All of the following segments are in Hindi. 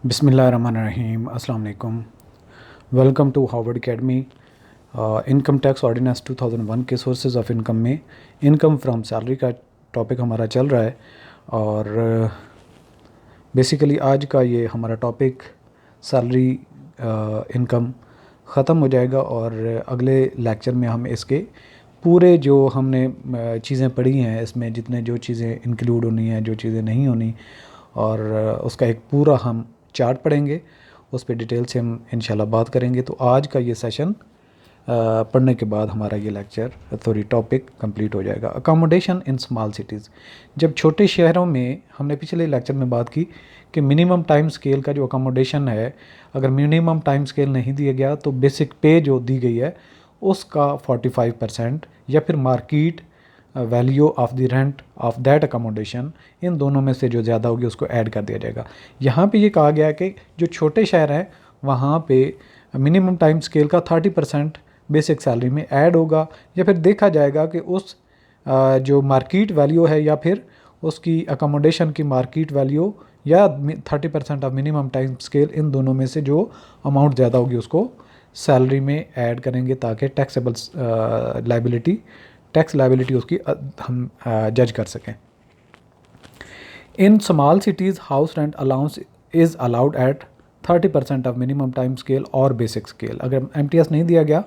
बिस्मिल्लाहिर्रहमानिर्रहीम अस्सलाम वालेकुम। Welcome to Harvard academy. Income tax ordinance 2001 के सोर्सेज ऑफ इनकम में इनकम फ्रॉम सैलरी का टॉपिक हमारा चल रहा है और बेसिकली आज का ये हमारा टॉपिक सैलरी इनकम ख़त्म हो जाएगा और अगले लेक्चर में हम इसके पूरे जो हमने चीज़ें पढ़ी हैं इसमें जितने जो चीज़ें इंक्लूड होनी हैं जो चीज़ें नहीं होनी और उसका एक पूरा हम चार्ट पढ़ेंगे, उस पर डिटेल से हम इंशाल्लाह बात करेंगे। तो आज का ये सेशन पढ़ने के बाद हमारा ये लेक्चर सॉरी टॉपिक कंप्लीट हो जाएगा। Accommodation in small cities. जब छोटे शहरों में हमने पिछले लेक्चर में बात की कि मिनिमम टाइम स्केल का जो अकोमोडेशन है, अगर मिनिमम टाइम स्केल नहीं दिया गया तो बेसिक पे जो दी गई है उसका 45% या फिर market value of the rent of that accommodation, इन दोनों में से जो ज़्यादा होगी उसको ऐड कर दिया जाएगा। यहाँ पे ये कहा गया है कि जो छोटे शहर हैं वहाँ पे मिनिमम टाइम स्केल का 30% बेसिक सैलरी में ऐड होगा या फिर देखा जाएगा कि उस जो मार्केट वैल्यू है या फिर उसकी अकोमोडेशन की मार्केट वैल्यू या 30% ऑफ मिनिमम टाइम स्केल, इन दोनों में से जो अमाउंट ज़्यादा होगी उसको सैलरी में ऐड करेंगे ताकि टैक्सेबल टैक्स लायबिलिटी उसकी हम जज कर सकें। In small cities house rent allowance is allowed at 30% of minimum time scale और बेसिक स्केल। अगर MTS नहीं दिया गया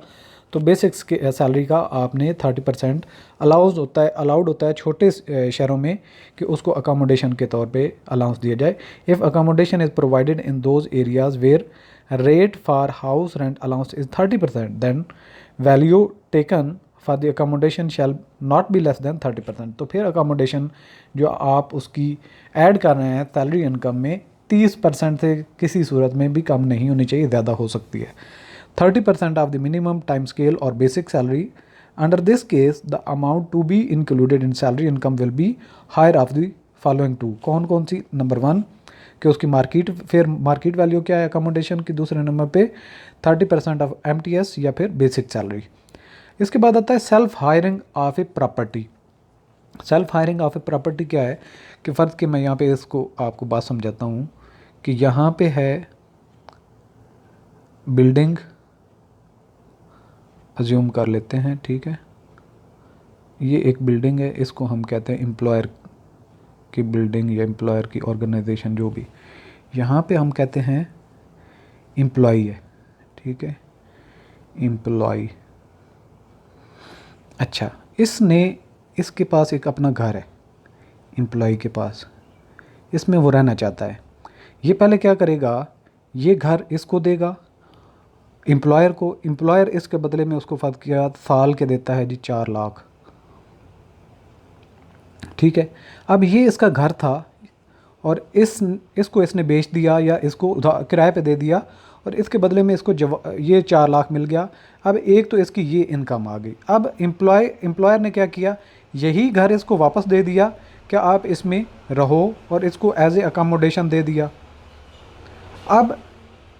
तो बेसिक सैलरी का आपने 30% अलाउड होता है छोटे शहरों में कि उसको अकोमोडेशन के तौर पे अलाउंस दिया जाए। If accommodation is provided in those areas where rate for house rent allowance is 30% then value taken for the accommodation shall not be less than 30%। तो फिर अकोमोडेशन जो आप उसकी ऐड कर रहे हैं सैलरी इनकम में 30% से किसी सूरत में भी कम नहीं होनी चाहिए, ज़्यादा हो सकती है। 30% of the minimum time scale और basic salary. Under this case the amount to be included in salary income will be higher of the following two. कौन कौन सी? नंबर 1 कि उसकी मार्केट वैल्यू क्या है अकोमोडेशन की, दूसरे नंबर पे 30% ऑफ MTS या फिर बेसिक सैलरी। इसके बाद आता है self hiring of a property. Self hiring of a property क्या है कि फ़र्ज़ कि मैं यहाँ पे इसको आपको बात समझाता हूँ कि यहाँ पे है बिल्डिंग, अज्यूम कर लेते हैं, ठीक है, ये एक बिल्डिंग है, इसको हम कहते हैं एम्प्लॉयर की बिल्डिंग या एम्प्लॉयर की ऑर्गेनाइजेशन जो भी, यहाँ पे हम कहते हैं एम्प्लॉई है, ठीक है, एम्प्लॉई। अच्छा, इसके पास एक अपना घर है एम्प्लॉई के पास, इसमें वो रहना चाहता है। ये पहले क्या करेगा, ये घर इसको देगा एम्प्लॉयर को, एम्प्लॉयर इसके बदले में उसको फ़र्ज़ किया साल के देता है जी 4 लाख, ठीक है। अब ये इसका घर था और इसको इसने बेच दिया या इसको किराए पे दे दिया और इसके बदले में इसको ये 4 लाख मिल गया। अब एक तो इसकी ये इनकम आ गई। अब एम्प्लॉयर ने क्या किया, यही घर इसको वापस दे दिया कि आप इसमें रहो और इसको एज ए अकोमोडेशन दे दिया। अब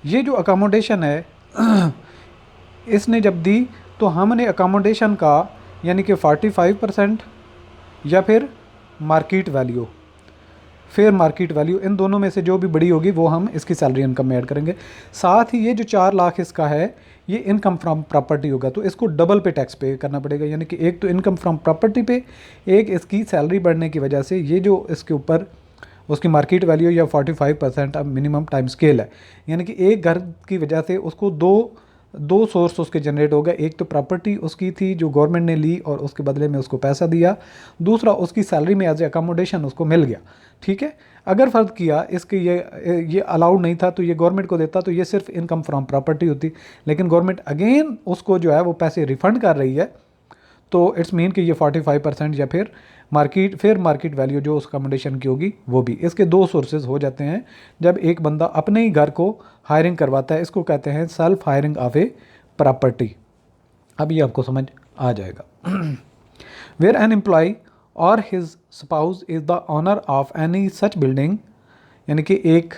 ये जो अकोमोडेशन है इसने जब दी तो हमने अकोमोडेशन का यानी कि 45% या फिर मार्केट वैल्यू, इन दोनों में से जो भी बड़ी होगी वो हम इसकी सैलरी इनकम में ऐड करेंगे। साथ ही ये जो 4 लाख इसका है ये इनकम फ्रॉम प्रॉपर्टी होगा, तो इसको डबल पे टैक्स पे करना पड़ेगा। यानी कि एक तो इनकम फ्रॉम प्रॉपर्टी पे, एक इसकी सैलरी बढ़ने की वजह से ये जो इसके ऊपर उसकी मार्केट वैल्यू या 45% अब मिनिमम टाइम स्केल है, यानी कि एक घर की वजह से उसको दो सोर्स उसके जनरेट हो गए। एक तो प्रॉपर्टी उसकी थी जो गवर्नमेंट ने ली और उसके बदले में उसको पैसा दिया, दूसरा उसकी सैलरी में एज ए अकोमोडेशन उसको मिल गया, ठीक है। अगर फ़र्ज़ किया इसके ये अलाउड नहीं था तो ये गवर्नमेंट को देता तो ये सिर्फ इनकम फ्रॉम प्रॉपर्टी होती, लेकिन गवर्नमेंट अगेन उसको जो है वो पैसे रिफ़ंड कर रही है, तो इट्स मीन कि ये 45% या फिर मार्केट वैल्यू जो उस अकोमोडेशन की होगी वो भी। इसके 2 सोर्सेज हो जाते हैं जब एक बंदा अपने ही घर को हायरिंग करवाता है, इसको कहते हैं self hiring of a property. अब ये आपको समझ आ जाएगा। वेयर एन एम्प्लॉय और his spouse is the owner of any such building, यानी कि एक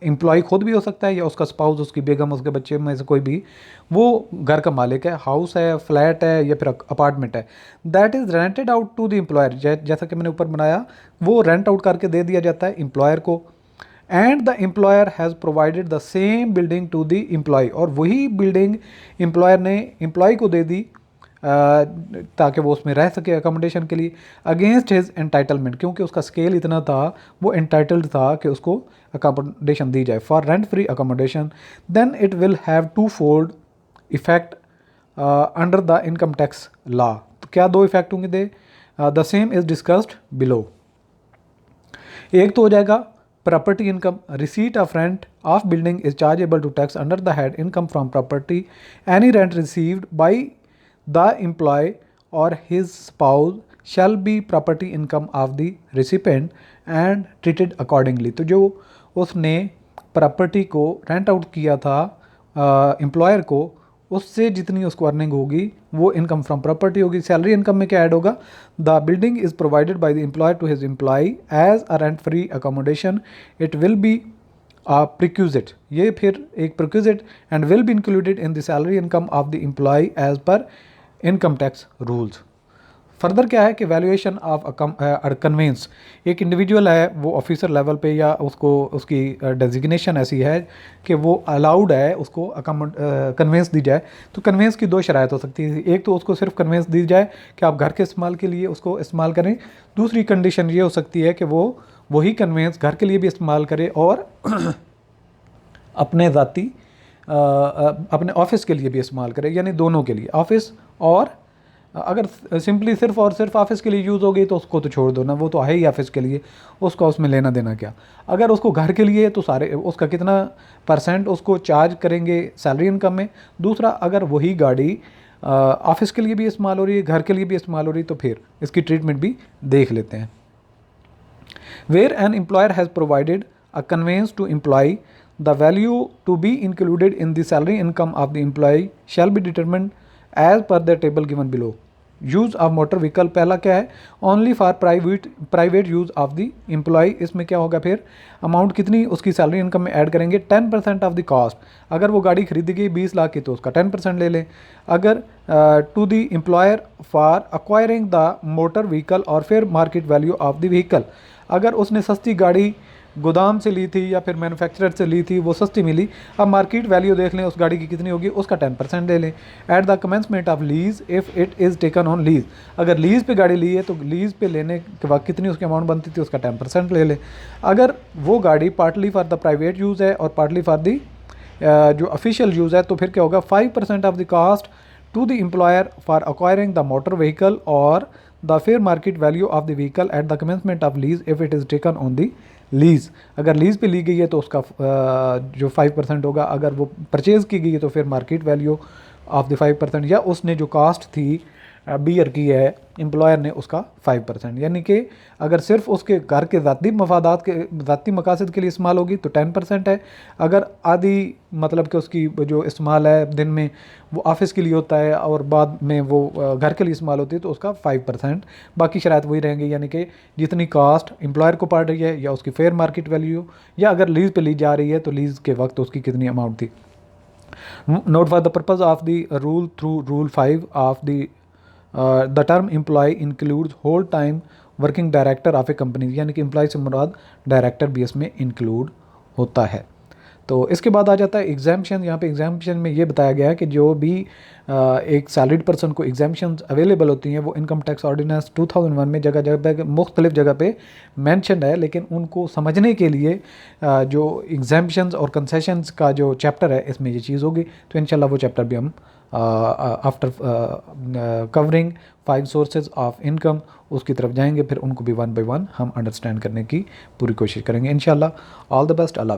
एम्प्लॉय खुद भी हो सकता है या उसका स्पाउस, उसकी बेगम, उसके बच्चे में से कोई भी, वो घर का मालिक है, हाउस है, फ्लैट है या फिर अपार्टमेंट है, that is rented out to the employer. जैसा कि मैंने ऊपर बनाया वो रेंट आउट करके दे दिया जाता है एम्प्लॉयर को and the employer has provided the same building to the employee, और वही बिल्डिंग एम्प्लॉयर ने एम्प्लॉय को दे दी ताकि वो उसमें रह सके अकोमोडेशन के लिए, अगेंस्ट हिज एंटाइटलमेंट, क्योंकि उसका स्केल इतना था, वो एंटाइटल्ड था कि उसको अकोमोडेशन दी जाए for rent free accommodation, then it will have two fold effect under the income tax law. तो क्या दो इफेक्ट होंगे? The same is discussed below. एक तो हो जाएगा property income, receipt of rent of building is chargeable to tax under the head income from property, any rent received by the employee और his spouse shall be property income of the recipient and treated accordingly. तो जो उसने प्रॉपर्टी को रेंट आउट किया था एम्प्लॉयर को, उससे जितनी उसको अर्निंग होगी वो इनकम फ्रॉम प्रॉपर्टी होगी। सैलरी इनकम में क्या ऐड होगा? The building is provided by the employer to his employee as a rent free accommodation, it will be perquisite, ये फिर एक perquisite, and will be included in the salary income of the employee as per income tax rules. Further क्या है कि वैल्यूएशन ऑफ कन्वेंस, एक इंडिविजुअल है वो ऑफिसर लेवल पे या उसको उसकी डेजिग्नेशन ऐसी है कि वो अलाउड है उसको कन्वेंस दी जाए। तो कन्वेंस की दो शराइत हो सकती है, एक तो उसको सिर्फ कन्वेंस दी जाए कि आप घर के इस्तेमाल के लिए उसको इस्तेमाल करें, दूसरी कंडीशन ये हो सकती है कि वो वही कन्वेंस घर के लिए भी इस्तेमाल करे और अपने ज़ाती अपने ऑफिस के लिए भी इस्तेमाल करे, यानी दोनों के लिए, ऑफिस और अगर सिंपली सिर्फ और सिर्फ ऑफिस के लिए यूज़ हो गई तो उसको तो छोड़ दो ना, वो तो है ही ऑफिस के लिए, उसका उसमें लेना देना क्या। अगर उसको घर के लिए तो सारे उसका कितना % उसको चार्ज करेंगे सैलरी इनकम में। दूसरा, अगर वही गाड़ी ऑफिस के लिए भी इस्तेमाल हो रही है, घर के लिए भी इस्तेमाल हो रही है, तो फिर इसकी ट्रीटमेंट भी देख लेते हैं। Where an employer has provided a conveyance to employee, the value to be included in the salary income of the employee shall be determined as per the table given below. Use of motor vehicle पहला क्या है? Only for private use of the employee. इसमें क्या होगा फिर? अमाउंट कितनी उसकी सैलरी इनकम में ऐड करेंगे? 10% ऑफ द कॉस्ट। अगर वो गाड़ी खरीदी गई 20 लाख की तो उसका 10% ले लें। अगर to the employer for acquiring the motor vehicle और fair market value of the vehicle, अगर उसने सस्ती गाड़ी गोदाम से ली थी या फिर मैन्युफैक्चरर से ली थी, वो सस्ती मिली, अब मार्केट वैल्यू देख लें उस गाड़ी की कितनी होगी, उसका 10% ले लें। Eight the commencement of lease if it is taken on lease, अगर लीज़ पे गाड़ी ली है तो लीज़ पे लेने के बाद कितनी उसकी अमाउंट बनती थी, उसका 10% ले लें। अगर वो गाड़ी partly for the private use है और पार्टली फॉर दी जो ऑफिशियल यूज़ है, तो फिर क्या होगा? 5% of the cost to the employer for acquiring the motor vehicle और the fair market value of the vehicle at the commencement of lease if it is taken on the lease. अगर लीज़ पे ली गई है तो उसका जो 5% होगा, अगर वो परचेज़ की गई है तो फिर मार्केट वैल्यू ऑफ द 5%, या उसने जो कास्ट थी बियर की है एम्प्लॉयर ने, उसका 5%। यानी कि अगर सिर्फ उसके घर के ज़ाती मफादात के ज़ाती मकासद के लिए इस्तेमाल होगी तो 10% है। अगर आधी मतलब कि उसकी जो इस्तेमाल है दिन में वो ऑफिस के लिए होता है और बाद में वो घर के लिए इस्तेमाल होती है तो उसका 5%। बाकी शराइत वही रहेंगे, यानी कि जितनी कास्ट एम्प्लॉयर को पड़ रही है या उसकी फेयर मार्केट वैल्यू, या अगर लीज़ पे ली जा रही है तो लीज़ के वक्त उसकी कितनी अमाउंट थी। Note for the purpose of the rule through rule 5 of the term employee includes whole time working director of a company, यानी कि एम्प्लॉय से मुराद डायरेक्टर भी इसमें इंक्लूड होता है। तो इसके बाद आ जाता है एग्जाम्पशन। यहाँ पे एग्जाम्पशन में ये बताया गया है कि जो भी एक सैलरीड पर्सन को एग्जाम्पशन अवेलेबल होती हैं वो इनकम टैक्स ऑर्डिनेंस 2001 में जगह जगह पे मुख्तलिफ जगह पे मेंशन है, लेकिन उनको समझने के लिए जो एग्जाम्पशंस और कंसेशंस का जो चैप्टर है इसमें ये चीज़ होगी। तो इंशाल्लाह वो चैप्टर भी हम after covering 5 sources of income उसकी तरफ जाएंगे, फिर उनको भी 1 बाय 1 हम अंडरस्टैंड करने की पूरी कोशिश करेंगे इंशाल्लाह। All the best. अल्लाह।